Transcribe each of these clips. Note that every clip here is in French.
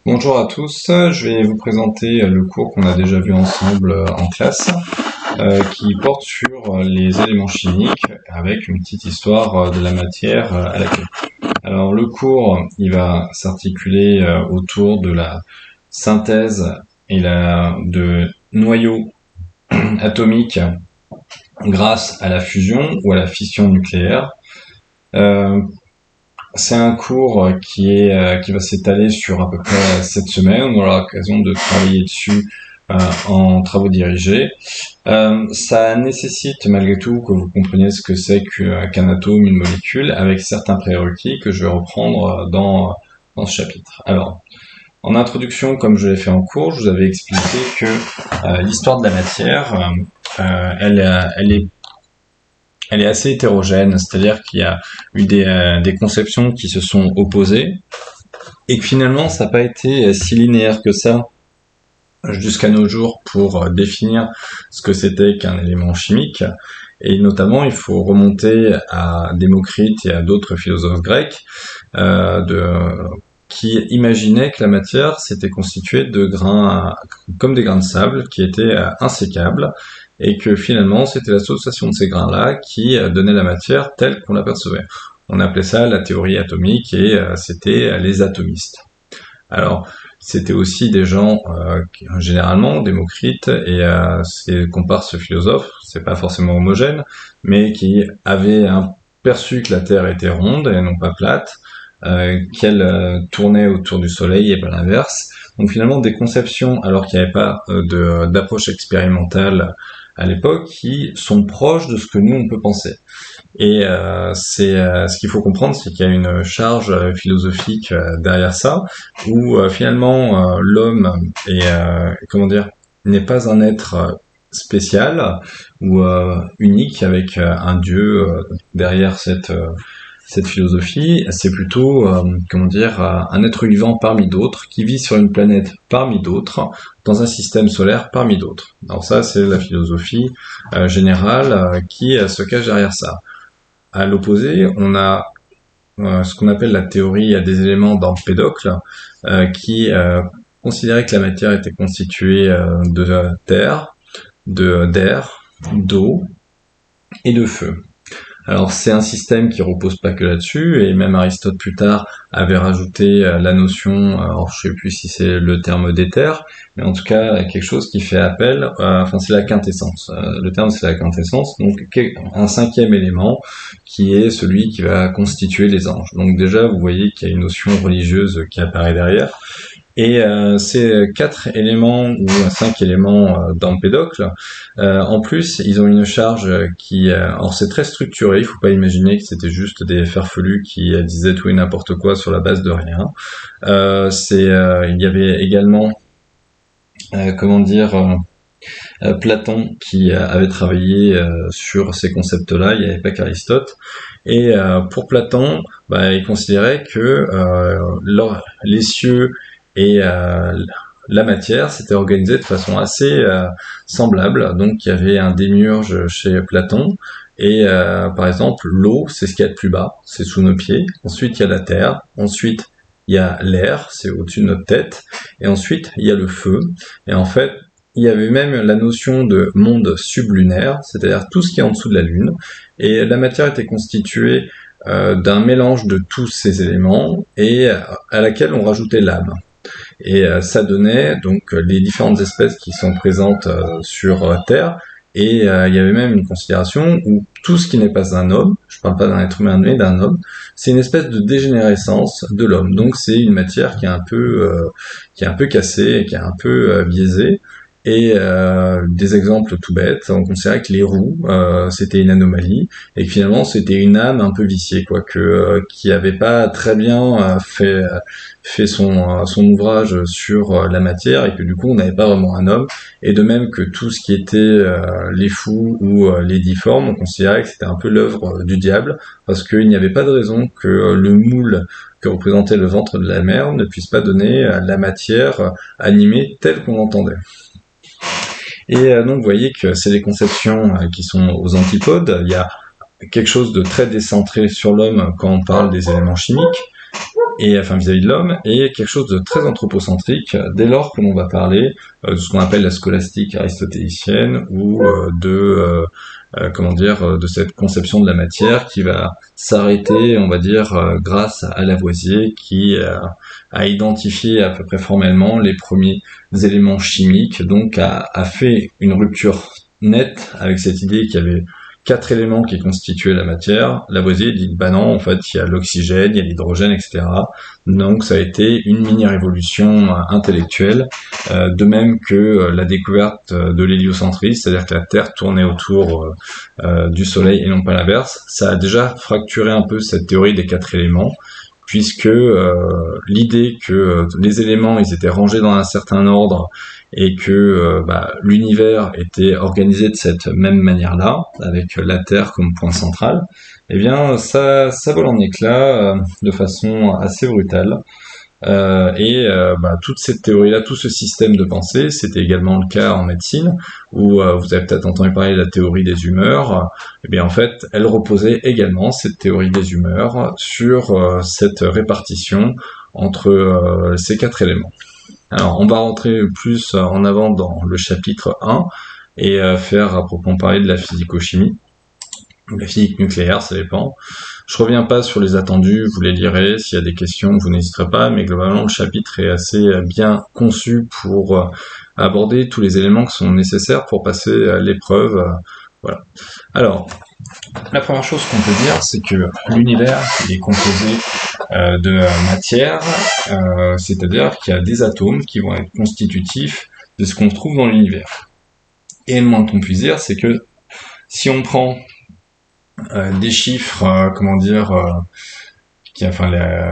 Bonjour à tous, je vais vous présenter le cours qu'on a déjà vu ensemble en classe, qui porte sur les éléments chimiques avec une petite histoire de la matière à la clé. Alors le cours, il va s'articuler autour de la synthèse et de noyaux atomiques grâce à la fusion ou à la fission nucléaire. C'est un cours qui va s'étaler sur à peu près 7 semaines. On aura l'occasion de travailler dessus en travaux dirigés. Ça nécessite malgré tout que vous compreniez ce que c'est qu'un atome, une molécule, avec certains prérequis que je vais reprendre dans ce chapitre. Alors, en introduction, comme je l'ai fait en cours, je vous avais expliqué que l'histoire de la matière, elle est assez hétérogène, c'est-à-dire qu'il y a eu des conceptions qui se sont opposées et que finalement ça n'a pas été si linéaire que ça jusqu'à nos jours pour définir ce que c'était qu'un élément chimique. Et notamment, il faut remonter à Démocrite et à d'autres philosophes grecs qui imaginaient que la matière s'était constituée de grains, comme des grains de sable, qui étaient insécables, et que finalement c'était l'association de ces grains-là qui donnait la matière telle qu'on l'apercevait. On appelait ça la théorie atomique et c'était les atomistes. Alors c'était aussi des gens, généralement Démocrite et ses comparses philosophes, c'est pas forcément homogène, mais qui avaient perçu que la Terre était ronde et non pas plate, qu'elle tournait autour du Soleil et pas l'inverse. Donc finalement des conceptions, alors qu'il n'y avait pas d'approche expérimentale à l'époque, qui sont proches de ce que nous on peut penser. Et ce qu'il faut comprendre, c'est qu'il y a une charge philosophique derrière ça, où finalement l'homme est n'est pas un être spécial ou unique avec un dieu derrière cette philosophie. C'est plutôt un être vivant parmi d'autres qui vit sur une planète parmi d'autres dans un système solaire parmi d'autres. Alors ça, c'est la philosophie générale qui se cache derrière ça. À l'opposé, on a ce qu'on appelle la théorie des éléments d'Empédocle, qui considérait que la matière était constituée de terre, d'air, d'eau et de feu. Alors c'est un système qui repose pas que là-dessus, et même Aristote plus tard avait rajouté la notion, alors je sais plus si c'est le terme d'éther, mais en tout cas quelque chose qui fait appel, c'est la quintessence. Le terme c'est la quintessence, donc un cinquième élément qui est celui qui va constituer les anges. Donc déjà vous voyez qu'il y a une notion religieuse qui apparaît derrière. Et ces 4 éléments ou 5 éléments d'Empédocle, en plus, ils ont une charge qui, alors c'est très structuré. Il faut pas imaginer que c'était juste des farfelus qui disaient tout et n'importe quoi sur la base de rien. Il y avait également, Platon qui avait travaillé sur ces concepts-là. Il n'y avait pas qu'Aristote. Et pour Platon, il considérait que les cieux et la matière s'était organisée de façon assez semblable. Donc il y avait un démiurge chez Platon, et par exemple l'eau, c'est ce qu'il y a de plus bas, c'est sous nos pieds. Ensuite il y a la terre, ensuite il y a l'air, c'est au-dessus de notre tête, et ensuite il y a le feu. Et en fait il y avait même la notion de monde sublunaire, c'est-à-dire tout ce qui est en dessous de la Lune, et la matière était constituée d'un mélange de tous ces éléments, et à laquelle on rajoutait l'âme. Et ça donnait donc les différentes espèces qui sont présentes sur Terre. Et il y avait même une considération où tout ce qui n'est pas un homme, je parle pas d'un être humain mais d'un homme, c'est une espèce de dégénérescence de l'homme. Donc c'est une matière qui est un peu cassée, qui est un peu biaisée. Et des exemples tout bêtes, on considérait que les roues c'était une anomalie, et que finalement c'était une âme un peu viciée, qui avait pas très bien fait son ouvrage sur la matière, et que du coup on n'avait pas vraiment un homme. Et de même que tout ce qui était les fous ou les difformes, on considérait que c'était un peu l'œuvre du diable, parce qu'il n'y avait pas de raison que le moule que représentait le ventre de la mer ne puisse pas donner la matière animée telle qu'on l'entendait. Et donc vous voyez que c'est des conceptions qui sont aux antipodes. Il y a quelque chose de très décentré sur l'homme quand on parle des éléments chimiques, et enfin vis-à-vis de l'homme, et quelque chose de très anthropocentrique dès lors que l'on va parler de ce qu'on appelle la scolastique aristotélicienne ou de cette conception de la matière qui va s'arrêter, on va dire, grâce à Lavoisier qui a identifié à peu près formellement les premiers éléments chimiques, donc a fait une rupture nette avec cette idée qu'il y avait 4 éléments qui constituaient la matière. Lavoisier dit, bah non, en fait, il y a l'oxygène, il y a l'hydrogène, etc. Donc ça a été une mini-révolution intellectuelle, de même que la découverte de l'héliocentrisme, c'est-à-dire que la Terre tournait autour du Soleil et non pas l'inverse. Ça a déjà fracturé un peu cette théorie des 4 éléments, puisque l'idée que les éléments ils étaient rangés dans un certain ordre et que l'univers était organisé de cette même manière-là, avec la Terre comme point central, eh bien ça vole en éclats de façon assez brutale. Toute cette théorie-là, tout ce système de pensée, c'était également le cas en médecine, où vous avez peut-être entendu parler de la théorie des humeurs. Eh bien en fait, elle reposait également, cette théorie des humeurs, sur cette répartition entre ces 4 éléments. Alors on va rentrer plus en avant dans le chapitre 1 et faire à proprement parler de la physico-chimie, ou la physique nucléaire, ça dépend. Je reviens pas sur les attendus, vous les lirez, s'il y a des questions, vous n'hésiterez pas, mais globalement le chapitre est assez bien conçu pour aborder tous les éléments qui sont nécessaires pour passer l'épreuve. Voilà. Alors, la première chose qu'on peut dire, c'est que l'univers est composé de matière, c'est-à-dire qu'il y a des atomes qui vont être constitutifs de ce qu'on trouve dans l'univers. Et le moins qu'on puisse dire, c'est que si on prend des chiffres,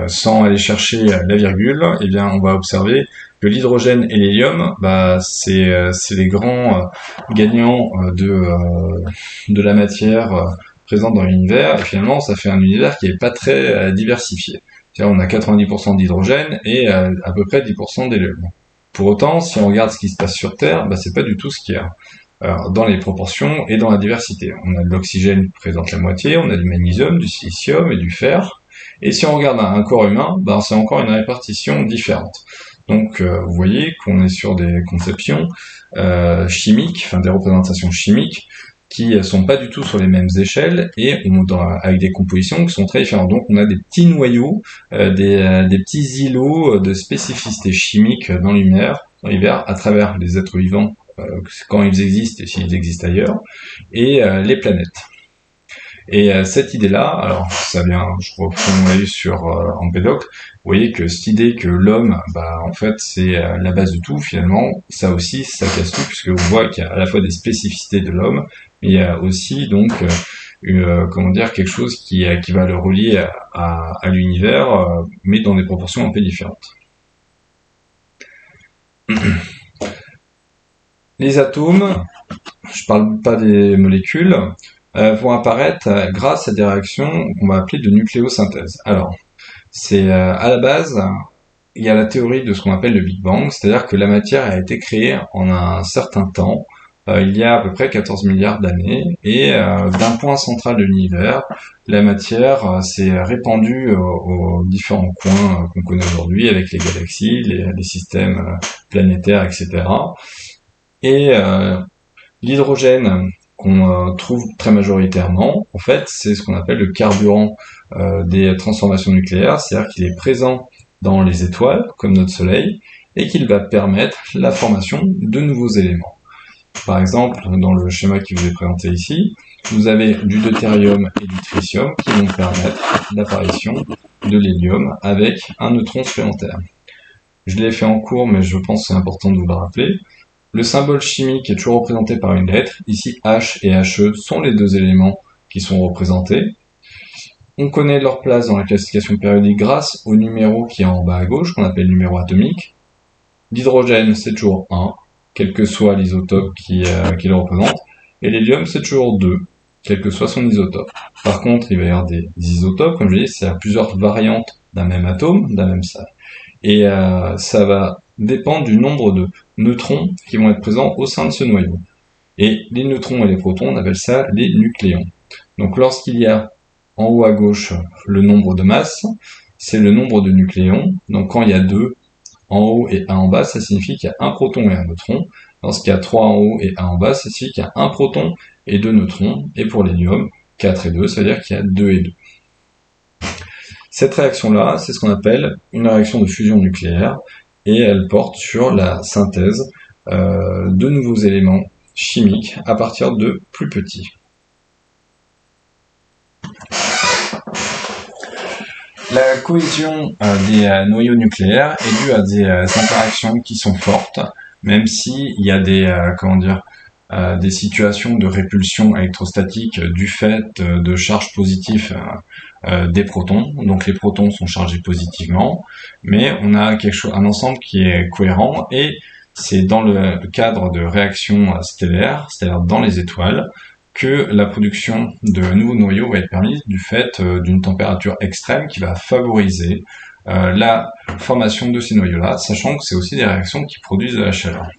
sans aller chercher la virgule, eh bien, on va observer que l'hydrogène et l'hélium, c'est les grands gagnants de la matière présente dans l'univers, et finalement, ça fait un univers qui est pas très diversifié. C'est-à-dire, on a 90% d'hydrogène et à peu près 10% d'hélium. Pour autant, si on regarde ce qui se passe sur Terre, c'est pas du tout ce qu'il y a. Dans les proportions et dans la diversité. On a de l'oxygène qui présente la moitié, on a du magnésium, du silicium et du fer. Et si on regarde un corps humain, c'est encore une répartition différente. Donc vous voyez qu'on est sur des conceptions chimiques, des représentations chimiques qui sont pas du tout sur les mêmes échelles et avec des compositions qui sont très différentes. Donc on a des petits noyaux, des petits îlots de spécificité chimique dans l'univers à travers les êtres vivants quand ils existent et s'ils existent ailleurs, et les planètes. Et cette idée-là, alors ça vient, je reprends mon avis sur Empédocle, vous voyez que cette idée que l'homme, en fait, c'est la base de tout, finalement, ça aussi, ça casse tout, puisque vous voyez qu'il y a à la fois des spécificités de l'homme, mais il y a aussi donc quelque chose qui va le relier à l'univers, mais dans des proportions un peu différentes. Les atomes, je parle pas des molécules, vont apparaître grâce à des réactions qu'on va appeler de nucléosynthèse. Alors, c'est à la base, il y a la théorie de ce qu'on appelle le Big Bang, c'est-à-dire que la matière a été créée en un certain temps, il y a à peu près 14 milliards d'années, et d'un point central de l'univers, la matière s'est répandue aux différents coins qu'on connaît aujourd'hui, avec les galaxies, les systèmes planétaires, etc. Et l'hydrogène qu'on trouve très majoritairement, en fait, c'est ce qu'on appelle le carburant des transformations nucléaires, c'est-à-dire qu'il est présent dans les étoiles, comme notre Soleil, et qu'il va permettre la formation de nouveaux éléments. Par exemple, dans le schéma qui vous est présenté ici, vous avez du deutérium et du tritium qui vont permettre l'apparition de l'hélium avec un neutron supplémentaire. Je l'ai fait en cours, mais je pense que c'est important de vous le rappeler. Le symbole chimique est toujours représenté par une lettre. Ici, H et He sont les deux éléments qui sont représentés. On connaît leur place dans la classification périodique grâce au numéro qui est en bas à gauche, qu'on appelle numéro atomique. L'hydrogène, c'est toujours 1, quel que soit l'isotope qui le représente. Et l'hélium, c'est toujours 2, quel que soit son isotope. Par contre, il va y avoir des isotopes, comme je l'ai dit, c'est à plusieurs variantes d'un même atome, d'un même cercle. Et ça va dépendre du nombre de neutrons qui vont être présents au sein de ce noyau. Et les neutrons et les protons, on appelle ça les nucléons. Donc lorsqu'il y a en haut à gauche le nombre de masses, c'est le nombre de nucléons. Donc quand il y a 2 en haut et 1 en bas, ça signifie qu'il y a un proton et un neutron. Lorsqu'il y a 3 en haut et 1 en bas, ça signifie qu'il y a un proton et 2 neutrons. Et pour l'hélium, 4 et 2, ça veut dire qu'il y a 2 et 2. Cette réaction-là, c'est ce qu'on appelle une réaction de fusion nucléaire, et elle porte sur la synthèse de nouveaux éléments chimiques à partir de plus petits. La cohésion des noyaux nucléaires est due à des interactions qui sont fortes, même s'il y a des situations de répulsion électrostatique du fait de charges positives des protons. Donc les protons sont chargés positivement, mais on a un ensemble qui est cohérent, et c'est dans le cadre de réactions stellaires, c'est-à-dire dans les étoiles, que la production de nouveaux noyaux va être permise du fait d'une température extrême qui va favoriser la formation de ces noyaux-là, sachant que c'est aussi des réactions qui produisent de la chaleur.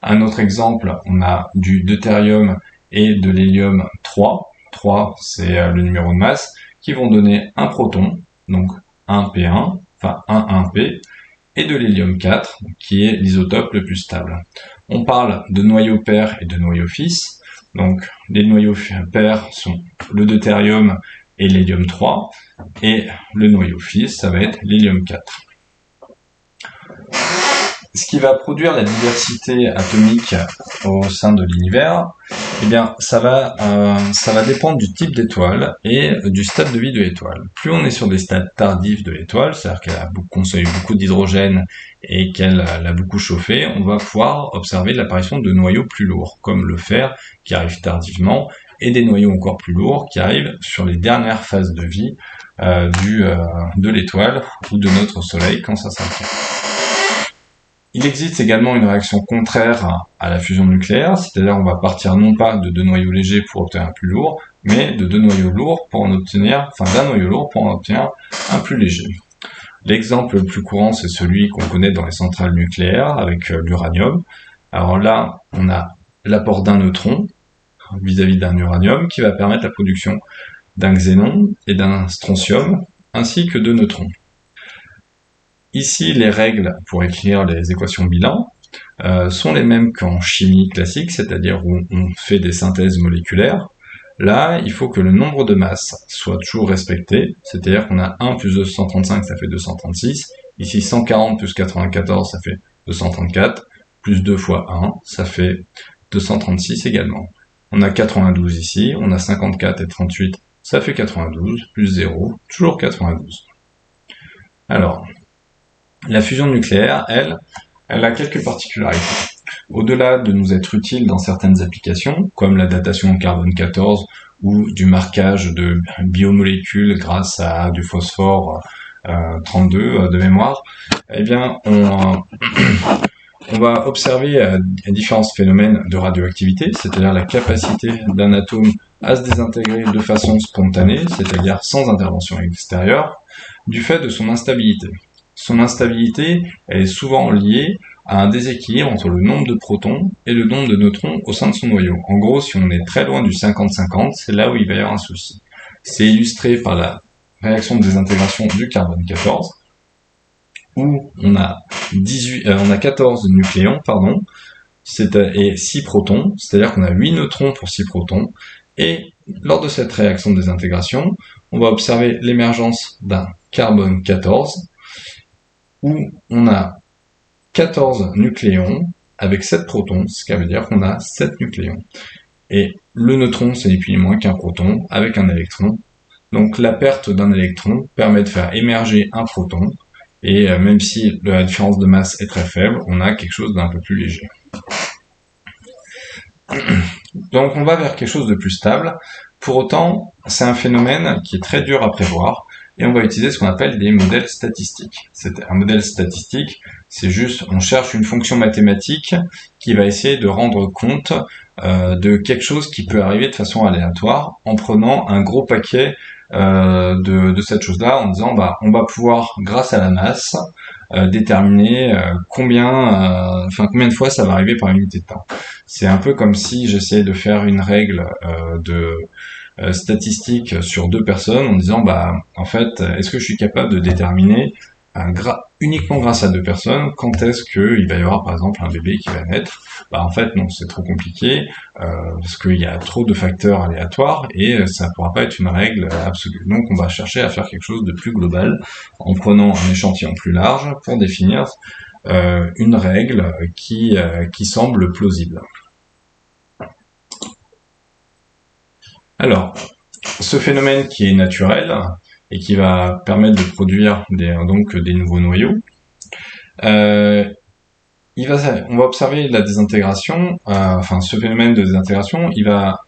Un autre exemple, on a du deutérium et de l'hélium 3. 3, c'est le numéro de masse, qui vont donner un proton, donc 1p1, enfin 1p, et de l'hélium 4, qui est l'isotope le plus stable. On parle de noyaux pairs et de noyaux fils. Donc les noyaux pairs sont le deutérium et l'hélium 3, et le noyau fils, ça va être l'hélium 4. Ce qui va produire la diversité atomique au sein de l'univers, eh bien, ça va dépendre du type d'étoile et du stade de vie de l'étoile. Plus on est sur des stades tardifs de l'étoile, c'est-à-dire qu'elle a consommé beaucoup d'hydrogène et qu'elle a beaucoup chauffé, on va pouvoir observer l'apparition de noyaux plus lourds, comme le fer qui arrive tardivement, et des noyaux encore plus lourds qui arrivent sur les dernières phases de vie de l'étoile ou de notre Soleil quand ça s'altère. Il existe également une réaction contraire à la fusion nucléaire, c'est-à-dire on va partir non pas de 2 noyaux légers pour obtenir un plus lourd, mais de 2 noyaux lourds pour en obtenir, d'un noyau lourd pour en obtenir un plus léger. L'exemple le plus courant, c'est celui qu'on connaît dans les centrales nucléaires avec l'uranium. Alors là, on a l'apport d'un neutron vis-à-vis d'un uranium qui va permettre la production d'un xénon et d'un strontium, ainsi que de neutrons. Ici, les règles pour écrire les équations bilan sont les mêmes qu'en chimie classique, c'est-à-dire où on fait des synthèses moléculaires. Là, il faut que le nombre de masses soit toujours respecté, c'est-à-dire qu'on a 1 plus 235, ça fait 236. Ici, 140 plus 94, ça fait 234. Plus 2 fois 1, ça fait 236 également. On a 92 ici, on a 54 et 38, ça fait 92, plus 0, toujours 92. Alors, la fusion nucléaire, elle a quelques particularités. Au-delà de nous être utile dans certaines applications, comme la datation au carbone 14 ou du marquage de biomolécules grâce à du phosphore 32 de mémoire, eh bien, on va observer différents phénomènes de radioactivité, c'est-à-dire la capacité d'un atome à se désintégrer de façon spontanée, c'est-à-dire sans intervention extérieure, du fait de son instabilité. Son instabilité, elle est souvent liée à un déséquilibre entre le nombre de protons et le nombre de neutrons au sein de son noyau. En gros, si on est très loin du 50-50, c'est là où il va y avoir un souci. C'est illustré par la réaction de désintégration du carbone 14, où on a 14 nucléons, et 6 protons, c'est-à-dire qu'on a 8 neutrons pour 6 protons, et lors de cette réaction de désintégration, on va observer l'émergence d'un carbone 14, où on a 14 nucléons avec 7 protons, ce qui veut dire qu'on a 7 nucléons. Et le neutron, c'est ni plus ni moins qu'un proton avec un électron. Donc la perte d'un électron permet de faire émerger un proton, et même si la différence de masse est très faible, on a quelque chose d'un peu plus léger. Donc on va vers quelque chose de plus stable. Pour autant, c'est un phénomène qui est très dur à prévoir, et on va utiliser ce qu'on appelle des modèles statistiques. Un modèle statistique, c'est juste, on cherche une fonction mathématique qui va essayer de rendre compte de quelque chose qui peut arriver de façon aléatoire, en prenant un gros paquet de cette chose-là, en disant on va pouvoir, grâce à la masse, déterminer combien de fois ça va arriver par unité de temps. C'est un peu comme si j'essayais de faire une règle statistique sur 2 personnes en disant en fait, est-ce que je suis capable de déterminer uniquement grâce à 2 personnes quand est-ce qu'il va y avoir par exemple un bébé qui va naître? En fait non, c'est trop compliqué parce qu'il y a trop de facteurs aléatoires et ça ne pourra pas être une règle absolue. Donc on va chercher à faire quelque chose de plus global en prenant un échantillon plus large pour définir une règle qui semble plausible. Alors, ce phénomène qui est naturel et qui va permettre de produire des nouveaux noyaux, on va observer la désintégration, ce phénomène de désintégration, il va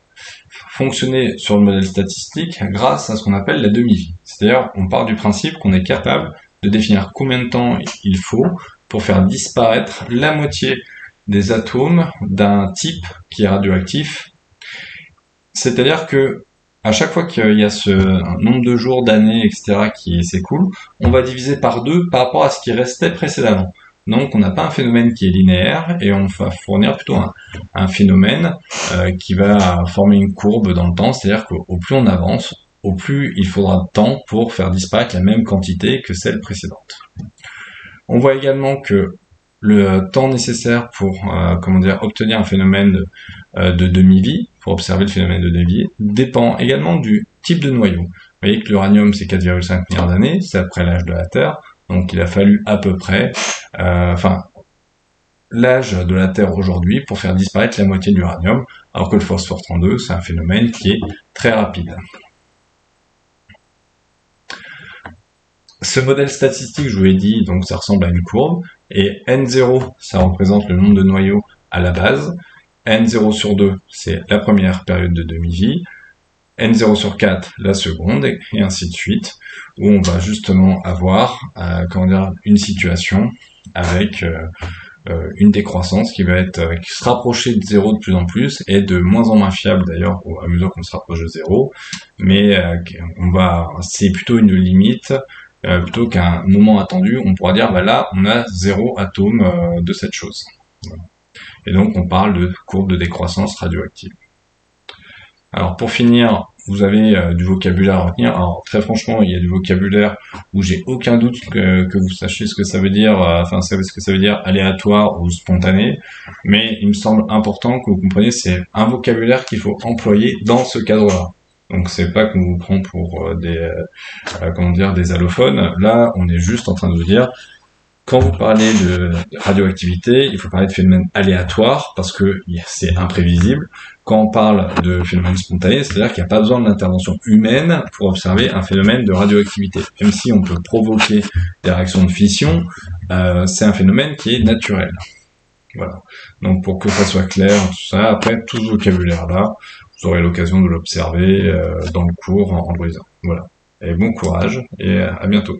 fonctionner sur le modèle statistique grâce à ce qu'on appelle la demi-vie. C'est-à-dire, on part du principe qu'on est capable de définir combien de temps il faut pour faire disparaître la moitié des atomes d'un type qui est radioactif. C'est-à-dire que à chaque fois qu'il y a ce nombre de jours, d'années, etc. qui s'écoule, on va diviser par 2 par rapport à ce qui restait précédemment. Donc on n'a pas un phénomène qui est linéaire et on va fournir plutôt un phénomène qui va former une courbe dans le temps, c'est-à-dire qu'au plus on avance, au plus il faudra de temps pour faire disparaître la même quantité que celle précédente. On voit également que le temps nécessaire pour obtenir un phénomène de demi-vie, pour observer le phénomène de demi-vie, dépend également du type de noyau. Vous voyez que l'uranium c'est 4,5 milliards d'années, c'est après l'âge de la Terre, donc il a fallu à peu près l'âge de la Terre aujourd'hui pour faire disparaître la moitié de l'uranium, alors que le phosphore 32 c'est un phénomène qui est très rapide. Ce modèle statistique, je vous l'ai dit, donc ça ressemble à une courbe, et N0, ça représente le nombre de noyaux à la base, N0 sur 2, c'est la première période de demi-vie, N0 sur 4, la seconde, et ainsi de suite, où on va justement avoir une situation avec une décroissance qui se rapprocher de 0 de plus en plus, et de moins en moins fiable d'ailleurs à mesure qu'on se rapproche de 0, mais c'est plutôt une limite, plutôt qu'un moment attendu, on pourra dire là on a 0 atome de cette chose. Voilà. Et donc on parle de courbe de décroissance radioactive. Alors pour finir, vous avez du vocabulaire à retenir. Alors très franchement, il y a du vocabulaire où j'ai aucun doute que vous sachiez ce que ça veut dire, savez ce que ça veut dire aléatoire ou spontané, mais il me semble important que vous compreniez c'est un vocabulaire qu'il faut employer dans ce cadre-là. Donc c'est pas qu'on vous prend pour des allophones. Là, on est juste en train de vous dire, quand vous parlez de radioactivité, il faut parler de phénomènes aléatoires parce que c'est imprévisible. Quand on parle de phénomènes spontanés, c'est-à-dire qu'il n'y a pas besoin de l'intervention humaine pour observer un phénomène de radioactivité. Même si on peut provoquer des réactions de fission, c'est un phénomène qui est naturel. Voilà. Donc pour que ça soit clair, tout ça, après tout ce vocabulaire-là, vous aurez l'occasion de l'observer dans le cours en lisant. Voilà. Et bon courage et à bientôt.